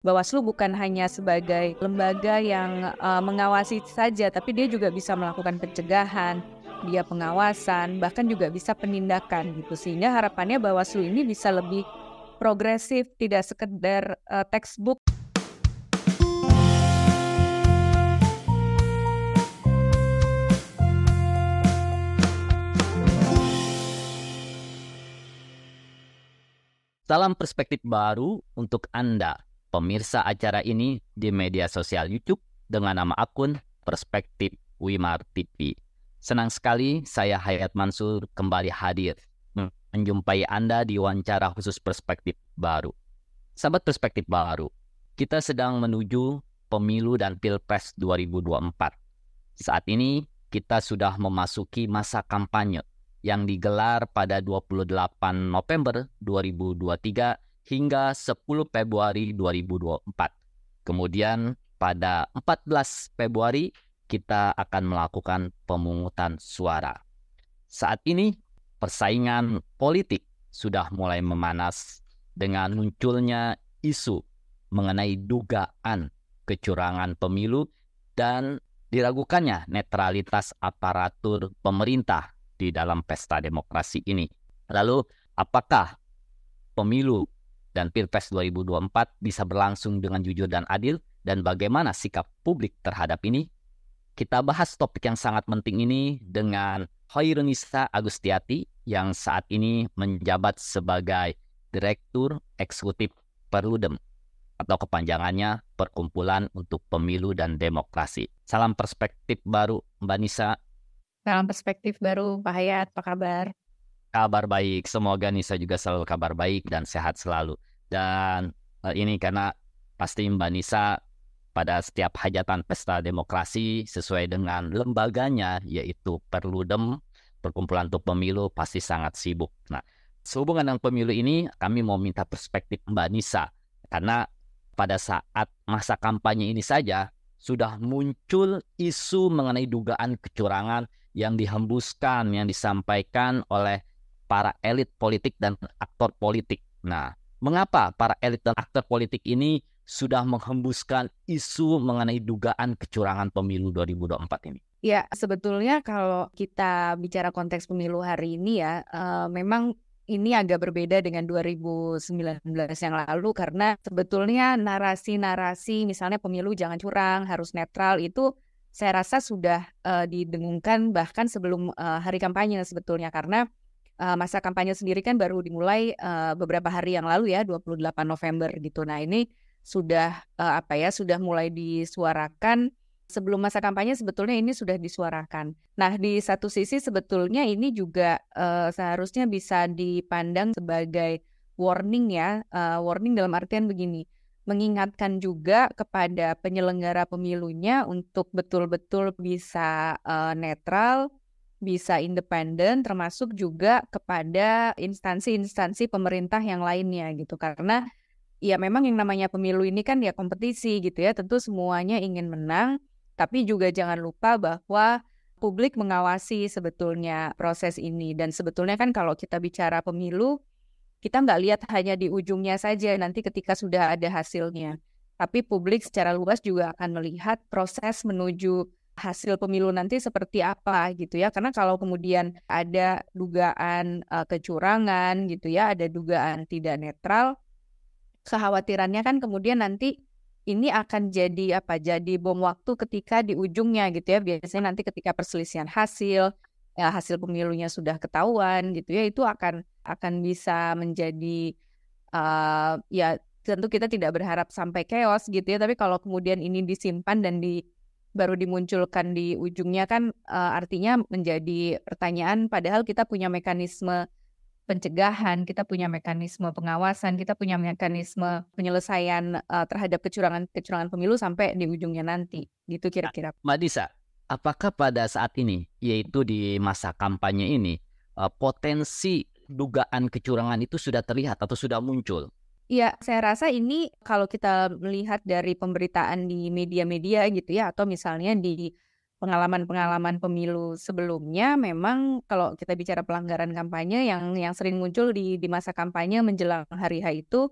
Bawaslu bukan hanya sebagai lembaga yang mengawasi saja, tapi dia juga bisa melakukan pencegahan, dia pengawasan, bahkan juga bisa penindakan gitu. Sehingga harapannya Bawaslu ini bisa lebih progresif, tidak sekedar textbook. Salam perspektif baru untuk Anda, pemirsa acara ini di media sosial YouTube dengan nama akun Perspektif Wimar TV. Senang sekali saya Hayat Mansur kembali hadir menjumpai Anda di wawancara khusus Perspektif Baru. Sahabat Perspektif Baru, kita sedang menuju Pemilu dan Pilpres 2024. Saat ini kita sudah memasuki masa kampanye yang digelar pada 28 November 2023 hingga 10 Februari 2024. Kemudian pada 14 Februari kita akan melakukan pemungutan suara. Saat ini persaingan politik sudah mulai memanas dengan munculnya isu mengenai dugaan kecurangan pemilu dan diragukannya netralitas aparatur pemerintah di dalam pesta demokrasi ini. Lalu, apakah pemilu dan Pilpres 2024 bisa berlangsung dengan jujur dan adil, dan bagaimana sikap publik terhadap ini? Kita bahas topik yang sangat penting ini dengan Hoirunisa Agustiati yang saat ini menjabat sebagai Direktur Eksekutif Perludem, atau kepanjangannya Perkumpulan untuk Pemilu dan Demokrasi. Salam perspektif baru, Mbak Nisa. Dalam perspektif baru, Pak Hayat, apa kabar? Kabar baik, semoga Nisa juga selalu kabar baik dan sehat selalu. Dan ini karena pasti Mbak Nisa pada setiap hajatan pesta demokrasi sesuai dengan lembaganya, yaitu Perludem, Perkumpulan untuk Pemilu, pasti sangat sibuk. Nah, sehubungan dengan pemilu ini, kami mau minta perspektif Mbak Nisa. Karena pada saat masa kampanye ini saja, sudah muncul isu mengenai dugaan kecurangan yang dihembuskan, yang disampaikan oleh para elit politik dan aktor politik. Nah, mengapa para elit dan aktor politik ini sudah menghembuskan isu mengenai dugaan kecurangan pemilu 2024 ini? Ya, sebetulnya kalau kita bicara konteks pemilu hari ini ya, memang ini agak berbeda dengan 2019 yang lalu karena sebetulnya narasi-narasi misalnya pemilu jangan curang, harus netral itu saya rasa sudah didengungkan bahkan sebelum hari kampanye sebetulnya karena masa kampanye sendiri kan baru dimulai beberapa hari yang lalu ya, 28 November gitu. Nah, ini sudah sudah mulai disuarakan. Sebelum masa kampanye sebetulnya ini sudah disuarakan. Nah, di satu sisi sebetulnya ini juga seharusnya bisa dipandang sebagai warning ya. Warning dalam artian begini, mengingatkan juga kepada penyelenggara pemilunya untuk betul-betul bisa netral, bisa independen, termasuk juga kepada instansi-instansi pemerintah yang lainnya gitu. Karena ya memang yang namanya pemilu ini kan ya kompetisi gitu ya, tentu semuanya ingin menang. Tapi juga jangan lupa bahwa publik mengawasi sebetulnya proses ini. Dan sebetulnya kan kalau kita bicara pemilu, kita nggak lihat hanya di ujungnya saja nanti ketika sudah ada hasilnya. Tapi publik secara luas juga akan melihat proses menuju hasil pemilu nanti seperti apa gitu ya. Karena kalau kemudian ada dugaan kecurangan gitu ya, ada dugaan tidak netral, kekhawatirannya kan kemudian nanti ini akan jadi jadi bom waktu ketika di ujungnya gitu ya. Biasanya nanti ketika perselisihan hasil pemilunya sudah ketahuan gitu ya, itu akan bisa menjadi ya tentu kita tidak berharap sampai chaos gitu ya, tapi kalau kemudian ini disimpan dan baru dimunculkan di ujungnya kan artinya menjadi pertanyaan, padahal kita punya mekanisme pencegahan, kita punya mekanisme pengawasan, kita punya mekanisme penyelesaian terhadap kecurangan pemilu sampai di ujungnya nanti. Gitu kira-kira. Mbak Nisa, apakah pada saat ini, yaitu di masa kampanye ini, potensi dugaan kecurangan itu sudah terlihat atau sudah muncul? Iya, saya rasa ini kalau kita melihat dari pemberitaan di media-media gitu ya, atau misalnya di pengalaman-pengalaman pemilu sebelumnya, memang kalau kita bicara pelanggaran kampanye yang sering muncul di masa kampanye menjelang hari H itu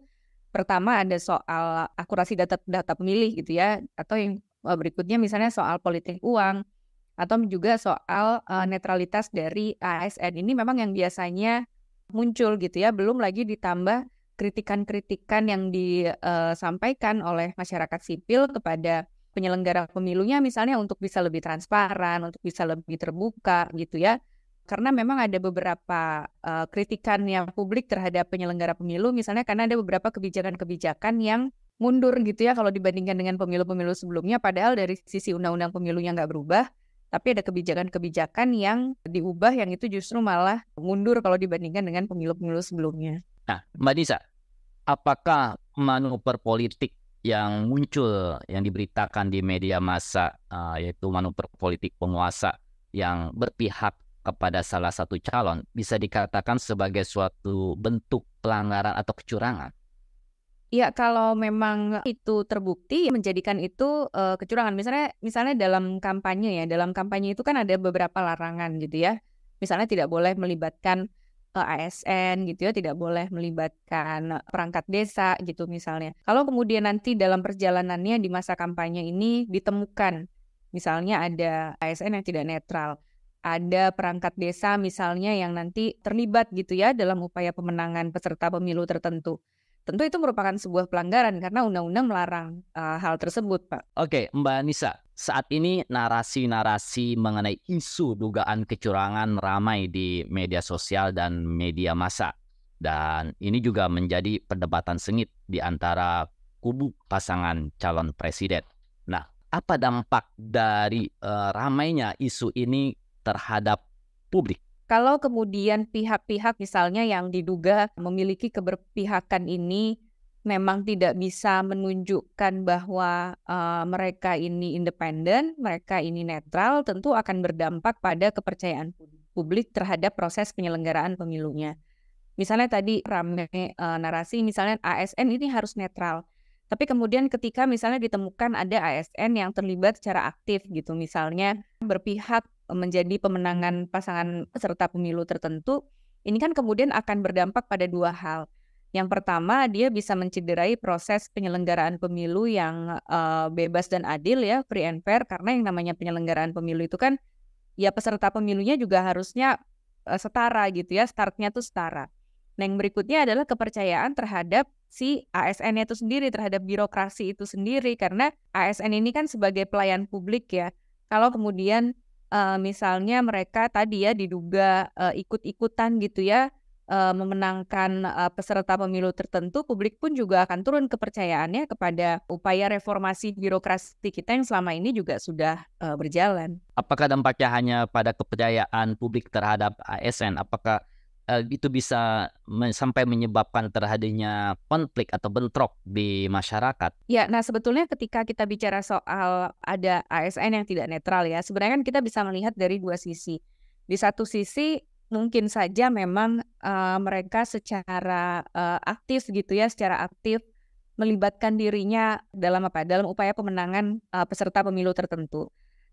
Pertama ada soal akurasi data pemilih gitu ya, atau yang berikutnya misalnya soal politik uang, atau juga soal netralitas dari ASN. Ini memang yang biasanya muncul gitu ya, belum lagi ditambah kritikan-kritikan yang disampaikan oleh masyarakat sipil kepada penyelenggara pemilunya misalnya untuk bisa lebih transparan, untuk bisa lebih terbuka gitu ya. Karena memang ada beberapa kritikan yang publik terhadap penyelenggara pemilu, misalnya karena ada beberapa kebijakan-kebijakan yang mundur gitu ya kalau dibandingkan dengan pemilu-pemilu sebelumnya, padahal dari sisi undang-undang pemilunya nggak berubah, tapi ada kebijakan-kebijakan yang diubah yang itu justru malah mundur kalau dibandingkan dengan pemilu-pemilu sebelumnya. Nah, Mbak Nisa, apakah manuver politik yang muncul, yang diberitakan di media massa, yaitu manuver politik penguasa yang berpihak kepada salah satu calon, bisa dikatakan sebagai suatu bentuk pelanggaran atau kecurangan? Ya, kalau memang itu terbukti, menjadikan itu kecurangan. Misalnya dalam kampanye ya, dalam kampanye itu kan ada beberapa larangan gitu ya. Misalnya tidak boleh melibatkan ASN gitu ya, tidak boleh melibatkan perangkat desa gitu misalnya. Kalau kemudian nanti dalam perjalanannya di masa kampanye ini ditemukan, misalnya ada ASN yang tidak netral, ada perangkat desa misalnya yang nanti terlibat gitu ya dalam upaya pemenangan peserta pemilu tertentu. Tentu itu merupakan sebuah pelanggaran karena undang-undang melarang hal tersebut, Pak. Oke, Mbak Nisa, saat ini narasi-narasi mengenai isu dugaan kecurangan ramai di media sosial dan media massa. Dan ini juga menjadi perdebatan sengit di antara kubu pasangan calon presiden. Nah, apa dampak dari ramainya isu ini terhadap publik? Kalau kemudian pihak-pihak misalnya yang diduga memiliki keberpihakan ini memang tidak bisa menunjukkan bahwa mereka ini independen, mereka ini netral, tentu akan berdampak pada kepercayaan publik terhadap proses penyelenggaraan pemilunya. Misalnya tadi ramai narasi misalnya ASN ini harus netral. Tapi kemudian ketika misalnya ditemukan ada ASN yang terlibat secara aktif gitu, misalnya berpihak menjadi pemenangan pasangan peserta pemilu tertentu, ini kan kemudian akan berdampak pada dua hal. Yang pertama, dia bisa mencederai proses penyelenggaraan pemilu yang bebas dan adil ya, free and fair, karena yang namanya penyelenggaraan pemilu itu kan ya peserta pemilunya juga harusnya setara gitu ya, startnya tuh setara. Nah, yang berikutnya adalah kepercayaan terhadap si ASN itu sendiri, terhadap birokrasi itu sendiri, karena ASN ini kan sebagai pelayan publik ya. Kalau kemudian misalnya mereka tadi ya diduga ikut-ikutan gitu ya, memenangkan peserta pemilu tertentu, publik pun juga akan turun kepercayaannya kepada upaya reformasi birokrasi kita yang selama ini juga sudah berjalan. Apakah dampaknya hanya pada kepercayaan publik terhadap ASN? Apakah itu bisa sampai menyebabkan terjadinya konflik atau bentrok di masyarakat? Ya, nah sebetulnya ketika kita bicara soal ada ASN yang tidak netral ya, sebenarnya kan kita bisa melihat dari dua sisi. Di satu sisi mungkin saja memang mereka secara aktif gitu ya, secara aktif melibatkan dirinya dalam dalam upaya pemenangan peserta pemilu tertentu.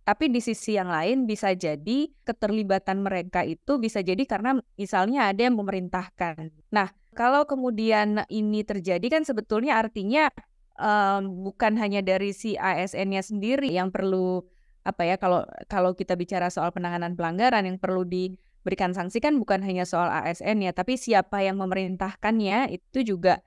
Tapi di sisi yang lain bisa jadi keterlibatan mereka itu bisa jadi karena misalnya ada yang memerintahkan. Nah, kalau kemudian ini terjadi kan sebetulnya artinya bukan hanya dari si ASN-nya sendiri yang perlu kalau kita bicara soal penanganan pelanggaran yang perlu diberikan sanksi kan bukan hanya soal ASN-nya, tapi siapa yang memerintahkannya itu juga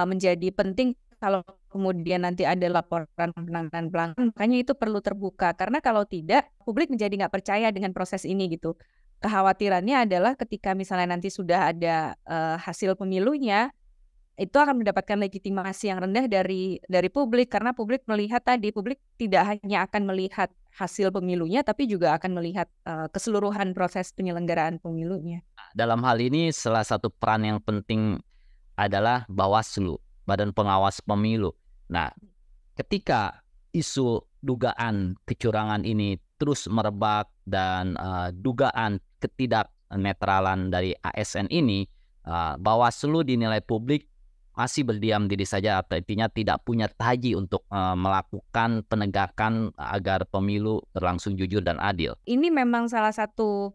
menjadi penting. Kalau kemudian nanti ada laporan penanganan pelanggaran, makanya itu perlu terbuka. Karena kalau tidak, publik menjadi nggak percaya dengan proses ini gitu. Kekhawatirannya adalah ketika misalnya nanti sudah ada hasil pemilunya, itu akan mendapatkan legitimasi yang rendah dari publik. Karena publik melihat tadi, publik tidak hanya akan melihat hasil pemilunya, tapi juga akan melihat keseluruhan proses penyelenggaraan pemilunya. Dalam hal ini, salah satu peran yang penting adalah Bawaslu, Badan Pengawas Pemilu. Nah, ketika isu dugaan kecurangan ini terus merebak dan dugaan ketidaknetralan dari ASN ini, Bawaslu dinilai publik masih berdiam diri saja, artinya tidak punya taji untuk melakukan penegakan agar pemilu berlangsung jujur dan adil. Ini memang salah satu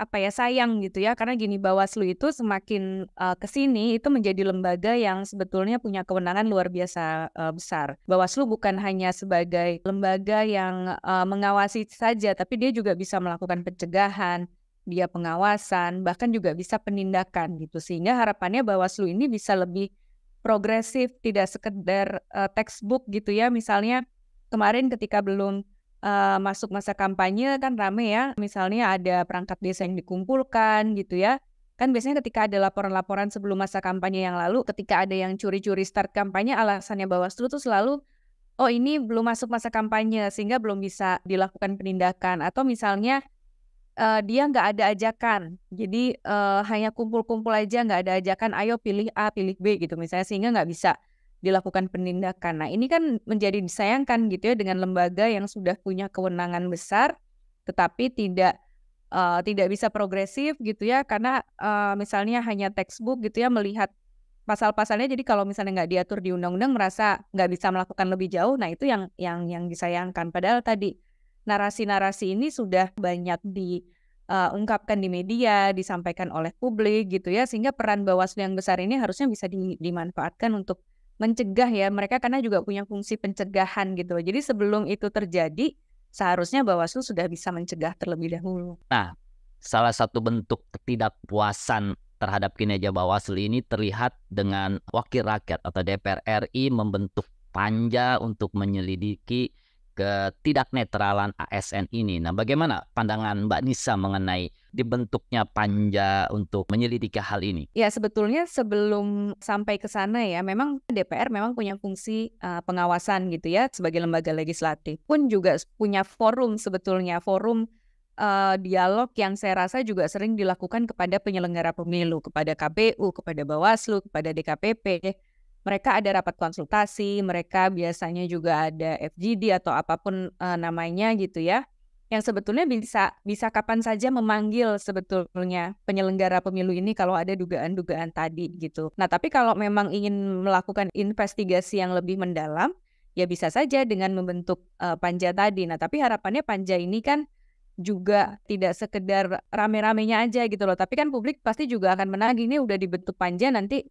sayang gitu ya, karena gini, Bawaslu itu semakin ke sini itu menjadi lembaga yang sebetulnya punya kewenangan luar biasa besar. Bawaslu bukan hanya sebagai lembaga yang mengawasi saja, tapi dia juga bisa melakukan pencegahan, dia pengawasan, bahkan juga bisa penindakan gitu. Sehingga harapannya Bawaslu ini bisa lebih progresif, tidak sekedar textbook gitu ya. Misalnya kemarin ketika belum masuk masa kampanye kan rame ya, misalnya ada perangkat desa yang dikumpulkan gitu ya. Kan biasanya ketika ada laporan-laporan sebelum masa kampanye yang lalu, ketika ada yang curi-curi start kampanye, alasannya Bawaslu tuh selalu, oh ini belum masuk masa kampanye sehingga belum bisa dilakukan penindakan. Atau misalnya dia nggak ada ajakan, jadi hanya kumpul-kumpul aja, nggak ada ajakan, ayo pilih A, pilih B gitu misalnya, sehingga nggak bisa dilakukan penindakan. Nah ini kan menjadi disayangkan gitu ya, dengan lembaga yang sudah punya kewenangan besar, tetapi tidak bisa progresif gitu ya, karena misalnya hanya textbook gitu ya, melihat pasal-pasalnya. Jadi kalau misalnya nggak diatur di undang-undang, merasa nggak bisa melakukan lebih jauh. Nah itu yang disayangkan. Padahal tadi narasi-narasi ini sudah banyak diungkapkan di media, disampaikan oleh publik gitu ya, sehingga peran Bawaslu yang besar ini harusnya bisa dimanfaatkan untuk mencegah ya, mereka karena juga punya fungsi pencegahan gitu. Jadi sebelum itu terjadi, seharusnya Bawaslu sudah bisa mencegah terlebih dahulu. Nah, salah satu bentuk ketidakpuasan terhadap kinerja Bawaslu ini terlihat dengan Wakil Rakyat atau DPR RI membentuk panja untuk menyelidiki ketidaknetralan ASN ini. Nah, bagaimana pandangan Mbak Nisa mengenai dibentuknya panja untuk menyelidiki hal ini? Ya, sebetulnya sebelum sampai ke sana ya, memang DPR memang punya fungsi pengawasan gitu ya, sebagai lembaga legislatif. Pun juga punya forum sebetulnya, forum dialog yang saya rasa juga sering dilakukan kepada penyelenggara pemilu, kepada KPU, kepada Bawaslu, kepada DKPP. Mereka ada rapat konsultasi, mereka biasanya juga ada FGD atau apapun namanya gitu ya, yang sebetulnya bisa kapan saja memanggil sebetulnya penyelenggara pemilu ini kalau ada dugaan-dugaan tadi gitu. Nah, tapi kalau memang ingin melakukan investigasi yang lebih mendalam, ya bisa saja dengan membentuk panja tadi. Nah, tapi harapannya panja ini kan juga tidak sekedar rame-ramenya aja gitu loh, tapi kan publik pasti juga akan menagih, ini udah dibentuk panja, nanti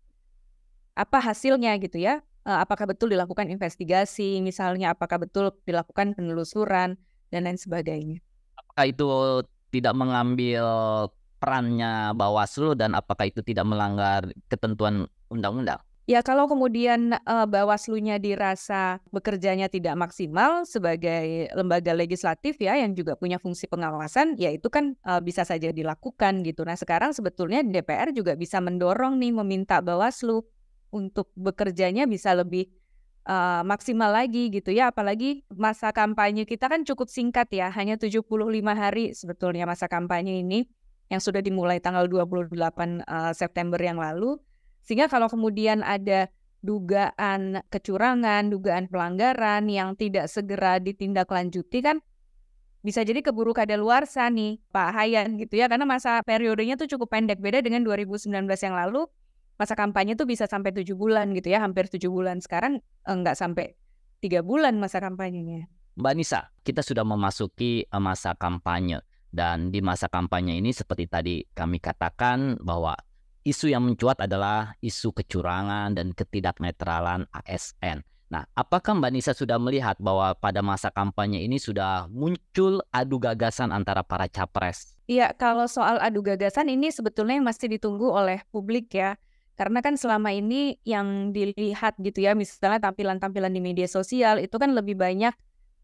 apa hasilnya gitu ya, apakah betul dilakukan investigasi, misalnya apakah betul dilakukan penelusuran, dan lain sebagainya. Apakah itu tidak mengambil perannya Bawaslu dan apakah itu tidak melanggar ketentuan undang-undang? Ya kalau kemudian Bawaslu-nya dirasa bekerjanya tidak maksimal sebagai lembaga legislatif ya, yang juga punya fungsi pengawasan, ya itu kan bisa saja dilakukan gitu. Nah sekarang sebetulnya DPR juga bisa mendorong nih, meminta Bawaslu untuk bekerjanya bisa lebih maksimal lagi gitu ya, apalagi masa kampanye kita kan cukup singkat ya, hanya 75 hari sebetulnya masa kampanye ini, yang sudah dimulai tanggal 28 September yang lalu. Sehingga kalau kemudian ada dugaan kecurangan, dugaan pelanggaran yang tidak segera ditindaklanjuti, kan bisa jadi keburu kadaluarsa nih Pak Hayan gitu ya, karena masa periodenya tuh cukup pendek, beda dengan 2019 yang lalu. Masa kampanye tuh bisa sampai 7 bulan gitu ya, hampir 7 bulan. Sekarang nggak sampai 3 bulan masa kampanyenya. Mbak Nisa, kita sudah memasuki masa kampanye. Dan di masa kampanye ini seperti tadi kami katakan bahwa isu yang mencuat adalah isu kecurangan dan ketidaknetralan ASN. Nah, apakah Mbak Nisa sudah melihat bahwa pada masa kampanye ini sudah muncul adu gagasan antara para capres? Iya, kalau soal adu gagasan ini sebetulnya masih ditunggu oleh publik ya. Karena kan selama ini yang dilihat gitu ya, misalnya tampilan-tampilan di media sosial itu kan lebih banyak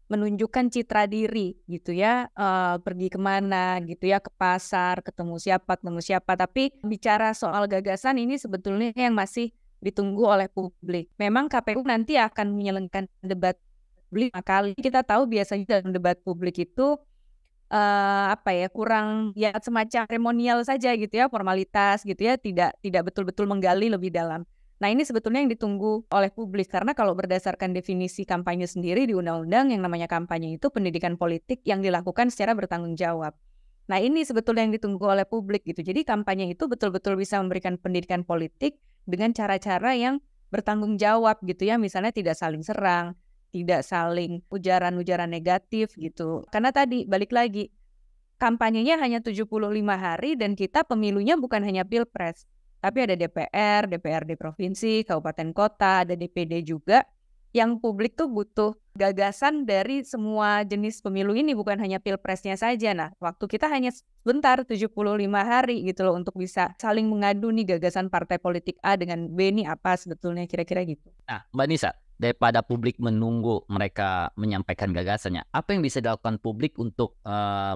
menunjukkan citra diri gitu ya, pergi kemana gitu ya, ke pasar, ketemu siapa. Tapi bicara soal gagasan ini sebetulnya yang masih ditunggu oleh publik. Memang KPU nanti akan menyelenggarakan debat publik 5 kali. Kita tahu biasanya dalam debat publik itu kurang ya semacam seremonial saja gitu ya, formalitas gitu ya, tidak betul-betul menggali lebih dalam. Nah ini sebetulnya yang ditunggu oleh publik, karena kalau berdasarkan definisi kampanye sendiri di undang-undang, yang namanya kampanye itu pendidikan politik yang dilakukan secara bertanggung jawab. Nah ini sebetulnya yang ditunggu oleh publik gitu. Jadi kampanye itu betul-betul bisa memberikan pendidikan politik dengan cara-cara yang bertanggung jawab gitu ya, misalnya tidak saling serang, tidak saling ujaran-ujaran negatif gitu. Karena tadi balik lagi, kampanyenya hanya 75 hari dan kita pemilunya bukan hanya pilpres, tapi ada DPR, DPRD provinsi, kabupaten kota, ada DPD juga. Yang publik tuh butuh gagasan dari semua jenis pemilu ini, bukan hanya pilpresnya saja. Nah, waktu kita hanya sebentar, 75 hari gitu loh, untuk bisa saling mengadu nih gagasan partai politik A dengan B ini apa sebetulnya, kira-kira gitu. Nah, Mbak Nisa, daripada publik menunggu mereka menyampaikan gagasannya, apa yang bisa dilakukan publik untuk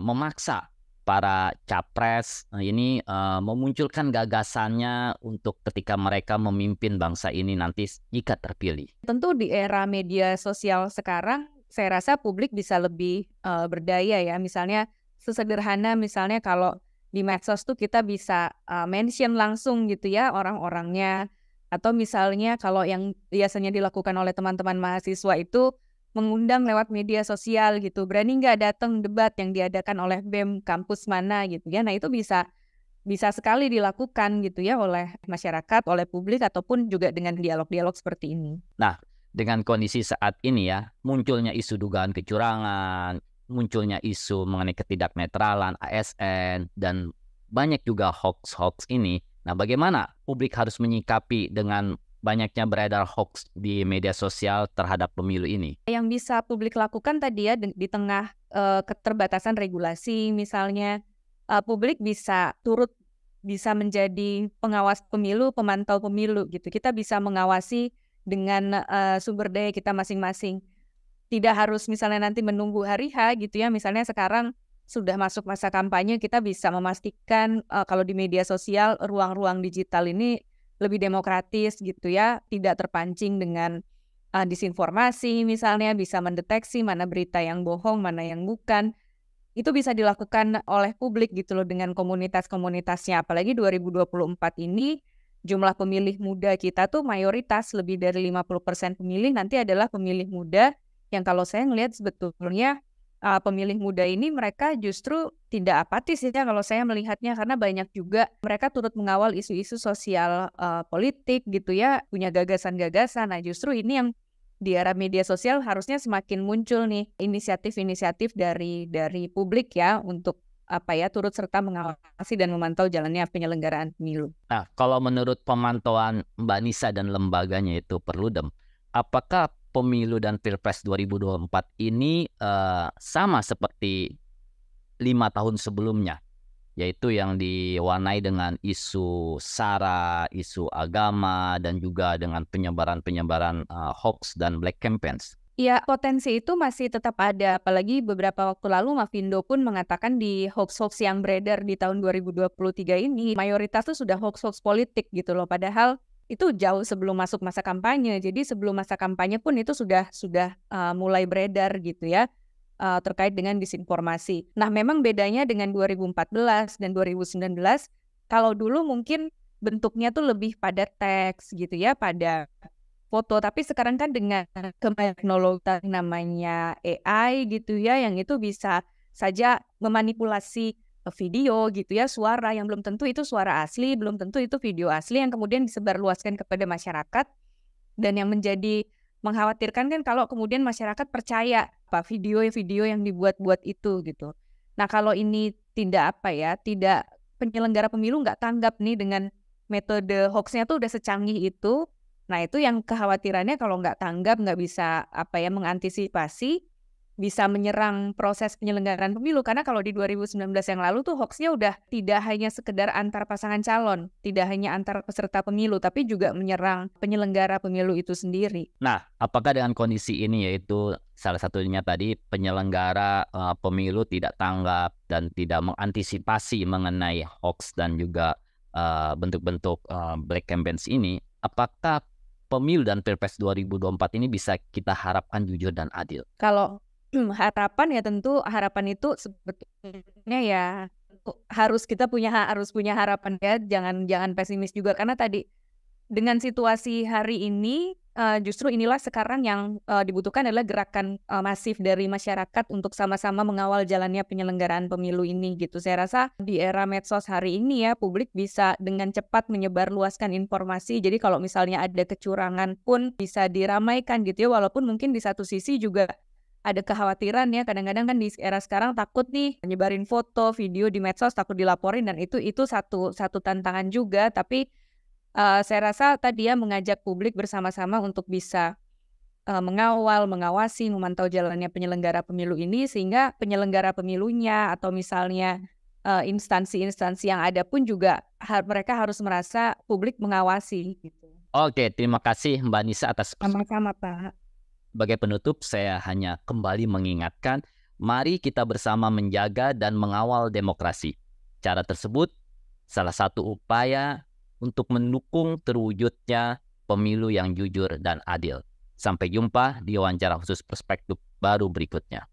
memaksa para capres ini memunculkan gagasannya untuk ketika mereka memimpin bangsa ini nanti jika terpilih? Tentu di era media sosial sekarang, saya rasa publik bisa lebih berdaya ya. Misalnya sesederhana misalnya kalau di medsos tuh kita bisa mention langsung gitu ya orang-orangnya. Atau misalnya kalau yang biasanya dilakukan oleh teman-teman mahasiswa itu mengundang lewat media sosial gitu. Berani nggak datang debat yang diadakan oleh BEM kampus mana gitu ya. Nah itu bisa sekali dilakukan gitu ya oleh masyarakat, oleh publik, ataupun juga dengan dialog-dialog seperti ini. Nah, dengan kondisi saat ini ya, munculnya isu dugaan kecurangan, munculnya isu mengenai ketidaknetralan ASN, dan banyak juga hoax-hoax ini. Nah, bagaimana publik harus menyikapi dengan banyaknya beredar hoax di media sosial terhadap pemilu ini? Yang bisa publik lakukan tadi ya di tengah keterbatasan regulasi misalnya, publik bisa menjadi pengawas pemilu, pemantau pemilu gitu. Kita bisa mengawasi dengan sumber daya kita masing-masing. Tidak harus misalnya nanti menunggu hari H gitu ya. Misalnya sekarang sudah masuk masa kampanye, kita bisa memastikan kalau di media sosial ruang-ruang digital ini lebih demokratis gitu ya, tidak terpancing dengan disinformasi misalnya, bisa mendeteksi mana berita yang bohong, mana yang bukan. Itu bisa dilakukan oleh publik gitu loh dengan komunitas-komunitasnya. Apalagi 2024 ini jumlah pemilih muda kita tuh mayoritas, lebih dari 50% pemilih nanti adalah pemilih muda yang kalau saya ngelihat sebetulnya pemilih muda ini mereka justru tidak apatis ya kalau saya melihatnya, karena banyak juga mereka turut mengawal isu-isu sosial politik gitu ya, punya gagasan-gagasan. Nah justru ini yang di era media sosial harusnya semakin muncul nih inisiatif-inisiatif dari publik ya untuk turut serta mengawasi dan memantau jalannya penyelenggaraan pemilu. Nah, kalau menurut pemantauan Mbak Nisa dan lembaganya itu Perludem, apakah pemilu dan Pilpres 2024 ini sama seperti 5 tahun sebelumnya, yaitu yang diwarnai dengan isu SARA, isu agama, dan juga dengan penyebaran hoax dan black campaigns? Ya, potensi itu masih tetap ada. Apalagi beberapa waktu lalu Mavindo pun mengatakan di hoax-hoax yang beredar di tahun 2023 ini, mayoritas itu sudah hoax-hoax politik gitu loh. Padahal itu jauh sebelum masuk masa kampanye. Jadi sebelum masa kampanye pun itu sudah mulai beredar gitu ya, terkait dengan disinformasi. Nah, memang bedanya dengan 2014 dan 2019, kalau dulu mungkin bentuknya tuh lebih pada teks gitu ya, pada foto. Tapi sekarang kan dengan kemajuan teknologi namanya AI gitu ya, yang itu bisa saja memanipulasi video gitu ya, suara yang belum tentu itu suara asli, belum tentu itu video asli yang kemudian disebarluaskan kepada masyarakat. Dan yang menjadi mengkhawatirkan kan kalau kemudian masyarakat percaya video-video yang dibuat-buat itu gitu. Nah kalau ini tidak penyelenggara pemilu nggak tanggap nih dengan metode hoaxnya tuh udah secanggih itu. Nah itu yang kekhawatirannya kalau nggak tanggap, nggak bisa mengantisipasi, bisa menyerang proses penyelenggaraan pemilu. Karena kalau di 2019 yang lalu tuh hoaxnya udah tidak hanya sekedar antar pasangan calon, tidak hanya antar peserta pemilu, tapi juga menyerang penyelenggara pemilu itu sendiri. Nah, apakah dengan kondisi ini, yaitu salah satunya tadi penyelenggara pemilu tidak tanggap dan tidak mengantisipasi mengenai hoax dan juga bentuk-bentuk black campaigns ini, apakah pemilu dan Pilpres 2024 ini bisa kita harapkan jujur dan adil? Kalau harapan ya tentu harapan itu sebetulnya ya harus punya harapan ya, jangan pesimis juga, karena tadi dengan situasi hari ini justru inilah sekarang yang dibutuhkan adalah gerakan masif dari masyarakat untuk sama-sama mengawal jalannya penyelenggaraan pemilu ini gitu. Saya rasa di era medsos hari ini ya publik bisa dengan cepat menyebarluaskan informasi. Jadi kalau misalnya ada kecurangan pun bisa diramaikan gitu ya, walaupun mungkin di satu sisi juga ada kekhawatiran ya, kadang-kadang kan di era sekarang takut nih nyebarin foto, video di medsos takut dilaporin dan itu satu tantangan juga. Tapi saya rasa tadi ya mengajak publik bersama-sama untuk bisa mengawal, mengawasi, memantau jalannya penyelenggara pemilu ini sehingga penyelenggara pemilunya atau misalnya instansi-instansi yang ada pun juga mereka harus merasa publik mengawasi gitu. Oke, terima kasih Mbak Nisa atas Sama-sama, Pak. Sebagai penutup, saya hanya kembali mengingatkan, mari kita bersama menjaga dan mengawal demokrasi. Cara tersebut salah satu upaya untuk mendukung terwujudnya pemilu yang jujur dan adil. Sampai jumpa di wawancara khusus perspektif baru berikutnya.